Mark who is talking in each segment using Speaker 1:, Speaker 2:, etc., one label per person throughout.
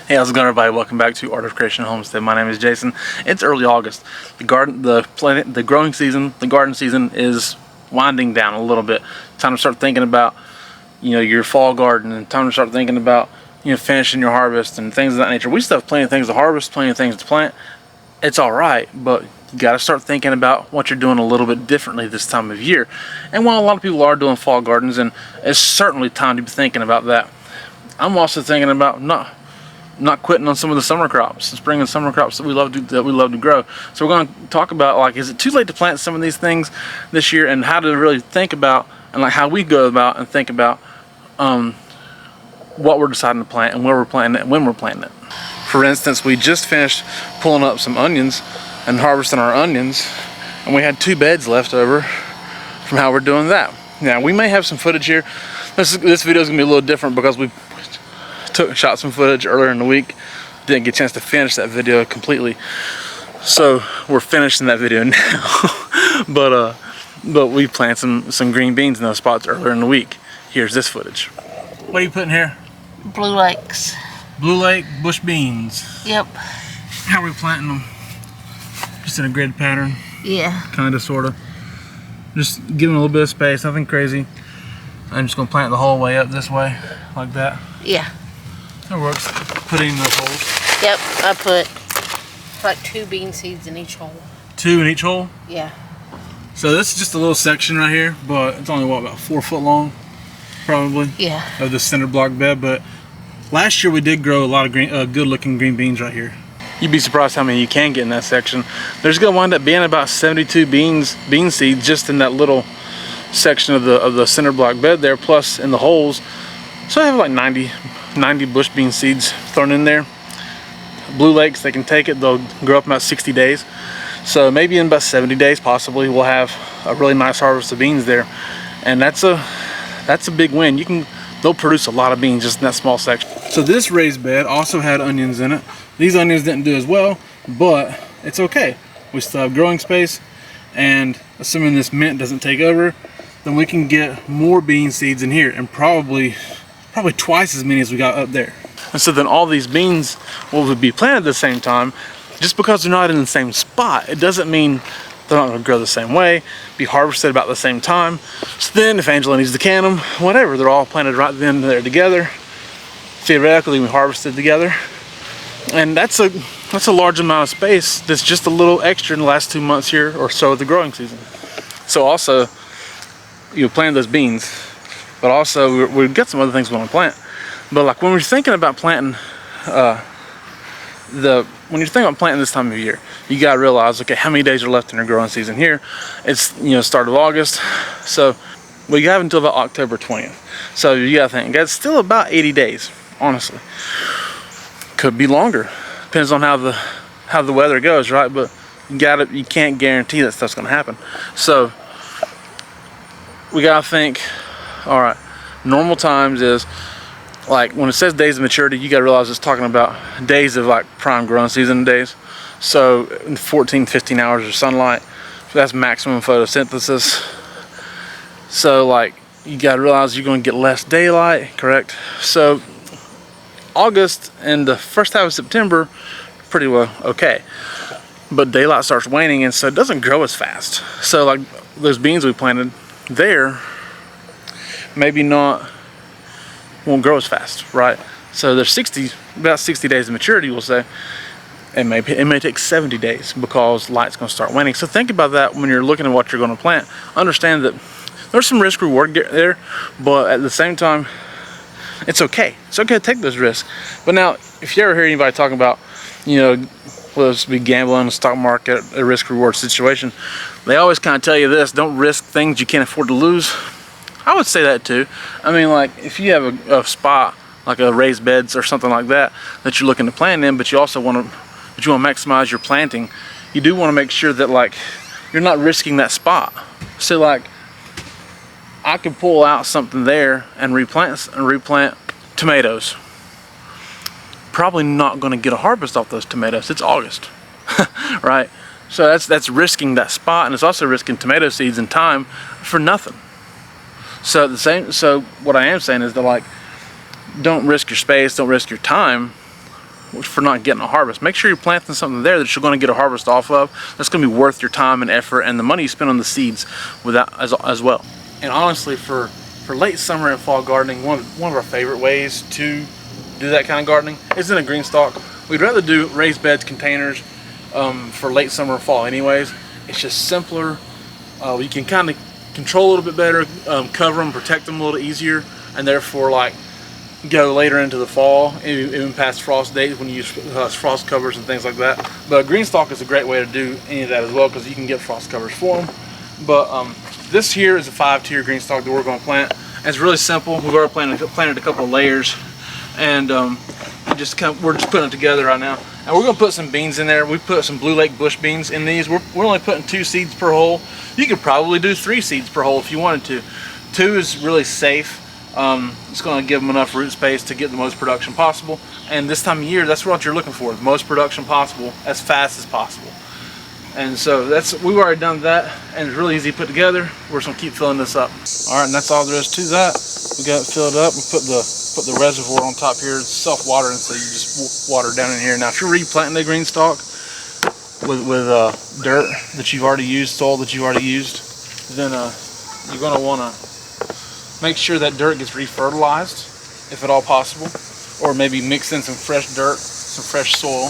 Speaker 1: Hey, how's it going, everybody? Welcome back to Art of Creation Homestead. My name is Jason. It's early August. The growing season, the garden season is winding down a little bit. Time to start thinking about, your fall garden, and time to start thinking about, finishing your harvest and things of that nature. We still have plenty of things to harvest, plenty of things to plant. It's all right, but you got to start thinking about what you're doing a little bit differently this time of year. And while a lot of people are doing fall gardens, and it's certainly time to be thinking about that, I'm also thinking about not quitting on some of the summer crops, the spring and summer crops that we love to grow. So we're going to talk about, like, is it too late to plant some of these things this year, and how to really think about, and like how we go about and think about what we're deciding to plant and where we're planting it and when we're planting it. For instance, we just finished pulling up some onions and harvesting our onions, and we had 2 beds left over from how we're doing that. Now we may have some footage here. This video is gonna be a little different because we shot some footage earlier in the week. Didn't get a chance to finish that video completely, so we're finishing that video now. but we planted some green beans in those spots earlier in the week. Here's this footage. What are you putting here?
Speaker 2: Blue Lakes.
Speaker 1: Blue Lake bush beans.
Speaker 2: Yep.
Speaker 1: How are we planting them? Just in a grid pattern?
Speaker 2: Yeah.
Speaker 1: Kinda, sorta. Just giving a little bit of space, nothing crazy. I'm just gonna plant the whole way up this way, like that.
Speaker 2: Yeah.
Speaker 1: That works. Put it in those holes.
Speaker 2: Yep, I put like 2 bean seeds in each hole.
Speaker 1: 2 in each hole?
Speaker 2: Yeah.
Speaker 1: So this is just a little section right here, but it's only, what, about 4 foot long? Probably.
Speaker 2: Yeah.
Speaker 1: Of the center block bed, but last year we did grow a lot of good looking green beans right here. You'd be surprised how many you can get in that section. There's gonna wind up being about 72 bean seeds just in that little section of the center block bed there, plus in the holes. So I have like 90 bush bean seeds thrown in there. Blue Lakes, they can take it, they'll grow up in about 60 days. So maybe in about 70 days possibly we'll have a really nice harvest of beans there. And that's a big win. They'll produce a lot of beans just in that small section. So this raised bed also had onions in it. These onions didn't do as well, but it's okay. We still have growing space, and assuming this mint doesn't take over, then we can get more bean seeds in here, and probably twice as many as we got up there. And so then all these beans will be planted at the same time. Just because they're not in the same spot, it doesn't mean they're not going to grow the same way, be harvested about the same time. So then if Angela needs to can them, whatever, they're all planted right then and there together. Theoretically, we harvested together. And that's a large amount of space that's just a little extra in the last 2 months here or so of the growing season. So also, you plant those beans, but also we've got some other things we want to plant. But like when we're thinking about planting, when you're thinking about planting this time of year, you gotta realize, okay, how many days are left in our growing season here? It's start of August, so we have until about October 20th. So you gotta think that's still about 80 days, honestly. Could be longer, depends on how the weather goes, right? But you can't guarantee that stuff's gonna happen. So we gotta think, all right, normal times is, like when it says days of maturity, you gotta realize it's talking about days of like prime growing season days. So 14, 15 hours of sunlight, that's maximum photosynthesis. So like you gotta realize you're gonna get less daylight, correct? So August and the first half of September, pretty well okay. But daylight starts waning, and so it doesn't grow as fast. So like those beans we planted there, maybe won't grow as fast, right? So there's about 60 days of maturity, we'll say. It may take 70 days because light's gonna start waning. So think about that when you're looking at what you're gonna plant. Understand that there's some risk reward there, but at the same time, it's okay. It's okay to take those risks. But now, if you ever hear anybody talking about, whether it's be gambling in the stock market, a risk reward situation, they always kind of tell you this: don't risk things you can't afford to lose. I would say that too. I mean, like if you have a spot like a raised beds or something like that you're looking to plant in, but you also want to maximize your planting, you do want to make sure that like you're not risking that spot. So like I could pull out something there and replant tomatoes. Probably not going to get a harvest off those tomatoes. It's August, right? So that's risking that spot, and it's also risking tomato seeds and time for nothing. So what I am saying is that, like, don't risk your space, don't risk your time for not getting a harvest. Make sure you're planting something there that you're going to get a harvest off of. That's going to be worth your time and effort and the money you spend on the seeds with that as well. And honestly, for late summer and fall gardening, one of our favorite ways to do that kind of gardening is in a green stalk. We'd rather do raised beds, containers for late summer and fall anyways. It's just simpler. You can kind of control a little bit better, cover them, protect them a little easier, and therefore like go later into the fall, even past frost days when you use frost covers and things like that. But green stalk is a great way to do any of that as well, because you can get frost covers for them. But this here is a 5-tier green stalk that we're going to plant. And it's really simple. We've already planted a couple of layers, and we're just putting it together right now. And we're going to put some beans in there. We put some Blue Lake bush beans in these. We're only putting 2 seeds per hole. You could probably do 3 seeds per hole if you wanted to. 2 is really safe. It's going to give them enough root space to get the most production possible. And this time of year, that's what you're looking for, the most production possible as fast as possible. And so we've already done that, and it's really easy to put together. We're just going to keep filling this up. All right, and that's all there is to that. We got it filled up. We put the reservoir on top here. It's self-watering, so you just water down in here. Now, if you're replanting the green stalk with dirt that you've already used, soil that you've already used, then you're going to want to make sure that dirt gets refertilized, if at all possible, or maybe mix in some fresh dirt, some fresh soil.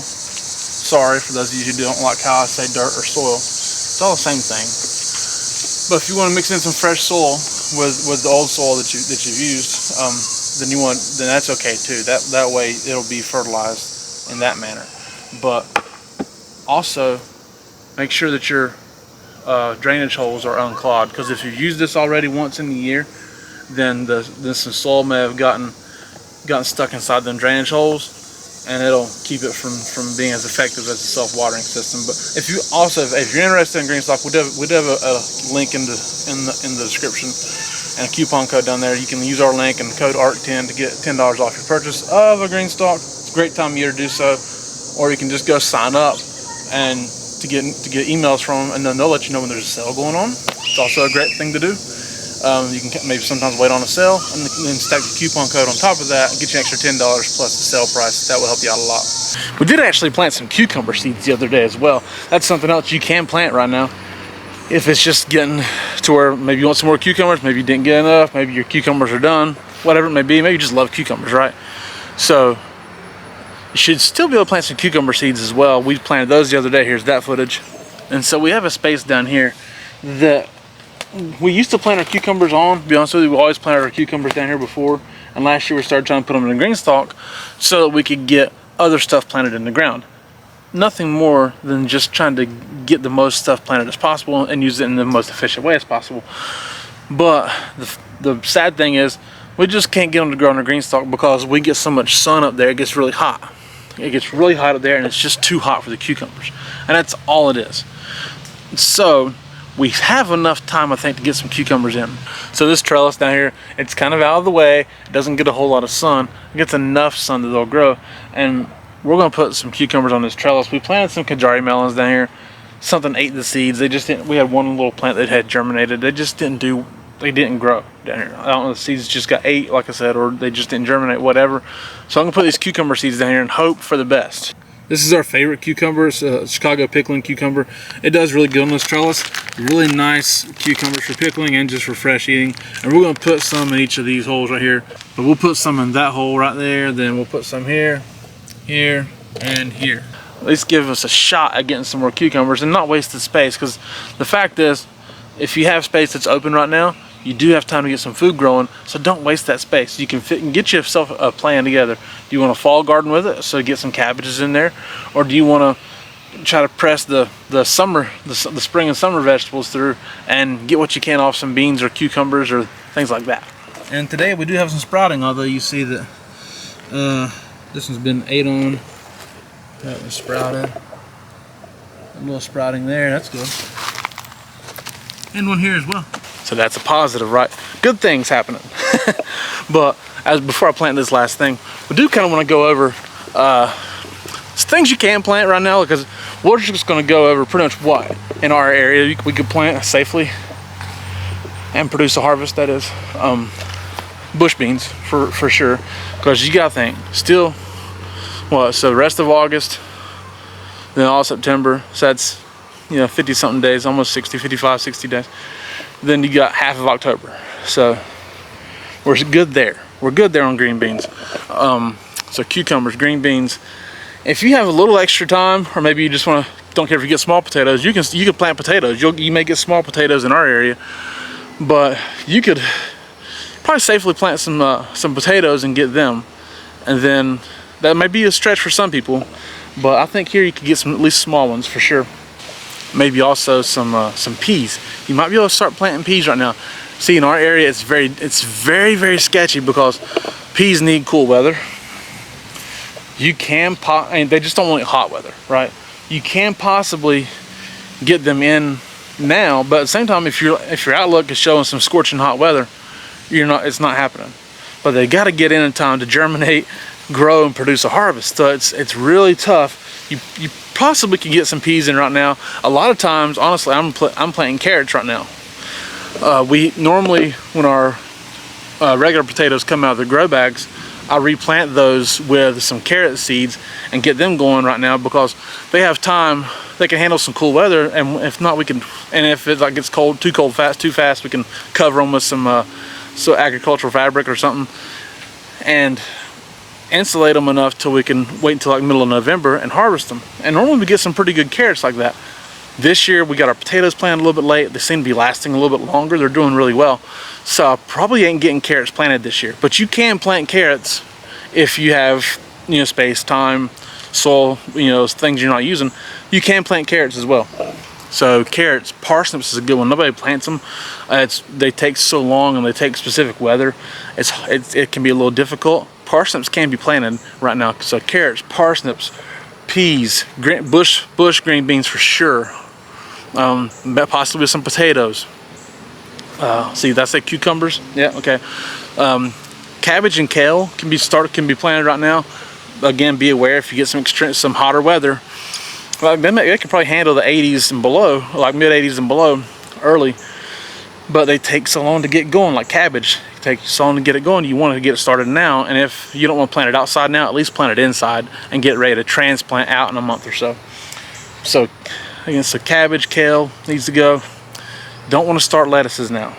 Speaker 1: Sorry for those of you who don't like how I say dirt or soil. It's all the same thing. But if you want to mix in some fresh soil with the old soil that you've used, then that's okay too. That way it'll be fertilized in that manner. But also make sure that your drainage holes are unclogged, because if you've used this already once in the year, then some soil may have gotten stuck inside them drainage holes, and it'll keep it from being as effective as a self-watering system. But if you're interested in green stalk, we do have a link in the description and a coupon code down there. You can use our link and code ARC10 to get $10 off your purchase of a green stalk. It's a great time of year to do so, or you can just go sign up and to get emails from them, and then they'll let you know when there's a sale going on. It's also a great thing to do. You can maybe sometimes wait on a sale and then stack the coupon code on top of that and get you an extra $10 plus the sale price. That will help you out a lot. We did actually plant some cucumber seeds the other day as well. That's something else you can plant right now. If it's just getting to where maybe you want some more cucumbers, maybe you didn't get enough, maybe your cucumbers are done, whatever it may be, maybe you just love cucumbers, right? So you should still be able to plant some cucumber seeds as well. We planted those the other day. Here's that footage. And so we have a space down here that we used to plant our cucumbers on. To be honest with you, we always planted our cucumbers down here before, and last year we started trying to put them in a green stalk so that we could get other stuff planted in the ground. Nothing more than just trying to get the most stuff planted as possible and use it in the most efficient way as possible. But the sad thing is, we just can't get them to grow in a green stalk because we get so much sun up there. It gets really hot. It gets really hot up there, and it's just too hot for the cucumbers, and that's all it is. So we have enough time, I think, to get some cucumbers in. So this trellis down here, it's kind of out of the way. It doesn't get a whole lot of sun. It gets enough sun that they'll grow. And we're going to put some cucumbers on this trellis. We planted some Kajari melons down here. Something ate the seeds. They just didn't. We had one little plant that had germinated. They just didn't grow down here. I don't know, the seeds just got ate, like I said, or they just didn't germinate, whatever. So I'm going to put these cucumber seeds down here and hope for the best. This is our favorite cucumber. It's a Chicago pickling cucumber. It does really good on this trellis. Really nice cucumbers for pickling and just for fresh eating. And we're going to put some in each of these holes right here. But we'll put some in that hole right there. Then we'll put some here, here, and here. At least give us a shot at getting some more cucumbers and not waste the space. Because the fact is, if you have space that's open right now, you do have time to get some food growing, so don't waste that space. You can get yourself a plan together. Do you want a fall garden with it, so get some cabbages in there, or do you want to try to press the spring and summer vegetables through and get what you can off some beans or cucumbers or things like that? And today we do have some sprouting, although you see that this one's been ate on. That was sprouted. A little sprouting there, that's good. And one here as well. So that's a positive, right? Good things happening. But before I plant this last thing, we do kind of want to go over things you can plant right now, because we're just going to go over pretty much what in our area we could plant safely and produce a harvest. That is bush beans for sure, because you got to think, still So the rest of August, then all September, so that's 50 something days, almost 60, 55, 60 days. Then you got half of October. So we're good there. We're good there on green beans. So cucumbers, green beans. If you have a little extra time, or maybe you just don't care if you get small potatoes, you can plant potatoes. You may get small potatoes in our area, but you could probably safely plant some potatoes and get them. And then that may be a stretch for some people, but I think here you could get some at least small ones for sure. Maybe also some peas. You might be able to start planting peas right now. See, in our area, it's very, very sketchy because peas need cool weather. You can and they just don't want hot weather, right? You can possibly get them in now, but at the same time, if your outlook is showing some scorching hot weather, it's not happening. But they got to get in time to germinate, grow, and produce a harvest. So it's really tough. You possibly can get some peas in right now. A lot of times, honestly, I'm planting carrots right now. We normally, when our regular potatoes come out of the grow bags, I replant those with some carrot seeds and get them going right now because they have time. They can handle some cool weather, and if not, and if it gets cold, too fast, we can cover them with some agricultural fabric or something and insulate them enough till we can wait until like middle of November and harvest them. And normally we get some pretty good carrots like that. This year we got our potatoes planted a little bit late. They seem to be lasting a little bit longer. They're doing really well. So I probably ain't getting carrots planted this year. But you can plant carrots if you have space, time, soil, things you're not using. You can plant carrots as well. So carrots, parsnips is a good one. Nobody plants them. They take so long and they take specific weather. It can be a little difficult. Parsnips can be planted right now. So carrots, parsnips, peas, bush green beans for sure. Possibly some potatoes. See, that's like cucumbers. Yeah, okay. Cabbage and kale can be planted right now. Again, be aware if you get some hotter weather. They can probably handle the 80s and below, like mid 80s and below, early. But they take so long to get going. Like cabbage, it takes so long to get it going. You want to get it started now, and if you don't want to plant it outside now, at least plant it inside and get ready to transplant out in a month or so. So again, so cabbage, kale needs to go. Don't want to start lettuces now.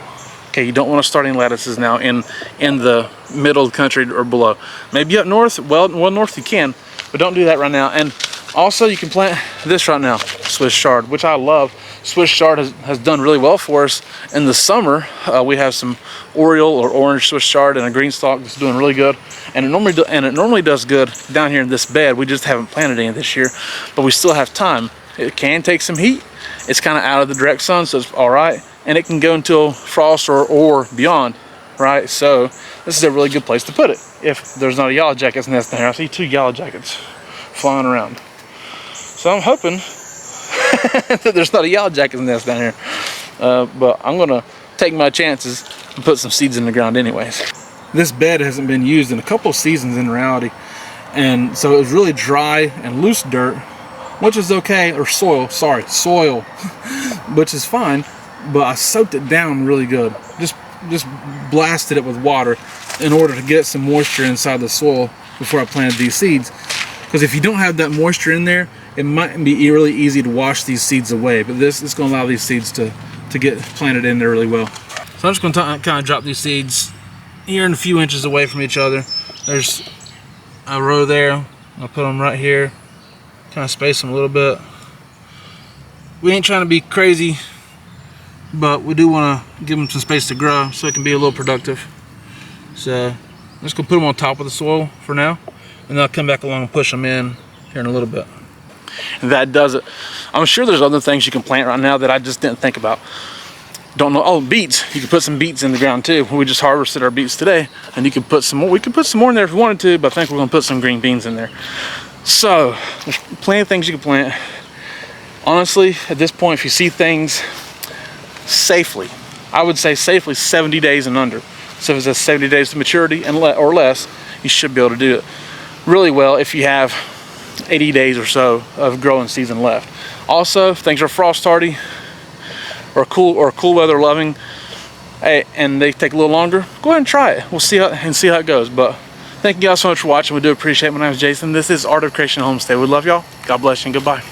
Speaker 1: Okay, you don't want to start any lettuces now in the middle of the country or below. Maybe up north, well north you can, but don't do that right now. And also you can plant this right now, Swiss chard, which I love. Swiss chard has done really well for us in the summer. We have some Oriole or orange Swiss chard and a green stalk that's doing really good. And it normally does good down here in this bed. We just haven't planted any this year, but we still have time. It can take some heat. It's kind of out of the direct sun, so it's all right. And it can go until frost or beyond, right? So this is a really good place to put it if there's not a yellow jacket's nest in here. I see 2 yellow jackets flying around. So I'm hoping that there's not a yellow jacket's nest down here. But I'm gonna take my chances and put some seeds in the ground anyways. This bed hasn't been used in a couple of seasons in reality. And so it was really dry and loose dirt, which is okay, or soil, which is fine. But I soaked it down really good. Just blasted it with water in order to get some moisture inside the soil before I planted these seeds. Because if you don't have that moisture in there, it might be really easy to wash these seeds away. But this is going to allow these seeds to get planted in there really well. So I'm just going to kind of drop these seeds here and a few inches away from each other. There's a row there. I'll put them right here. Kind of space them a little bit. We ain't trying to be crazy, but we do want to give them some space to grow so it can be a little productive. So I'm just going to put them on top of the soil for now, and then I'll come back along and push them in here in a little bit. And that does it. I'm sure there's other things you can plant right now that I just didn't think about. Don't know. Oh, beets. You can put some beets in the ground too. We just harvested our beets today, and you can put some more. We could put some more in there if we wanted to, but I think we're going to put some green beans in there. So there's plenty of things you can plant. Honestly, at this point, if you see things safely, I would say safely 70 days and under. So if it says 70 days to maturity and or less, you should be able to do it really well if you have 80 days or so of growing season left. Also, if things are frost hardy or cool weather loving, hey, and they take a little longer, go ahead and try it. We'll see how it goes. But Thank you guys so much for watching. We do appreciate it. My name is Jason. This is Art of Creation Homestead. We love y'all. God bless you and goodbye.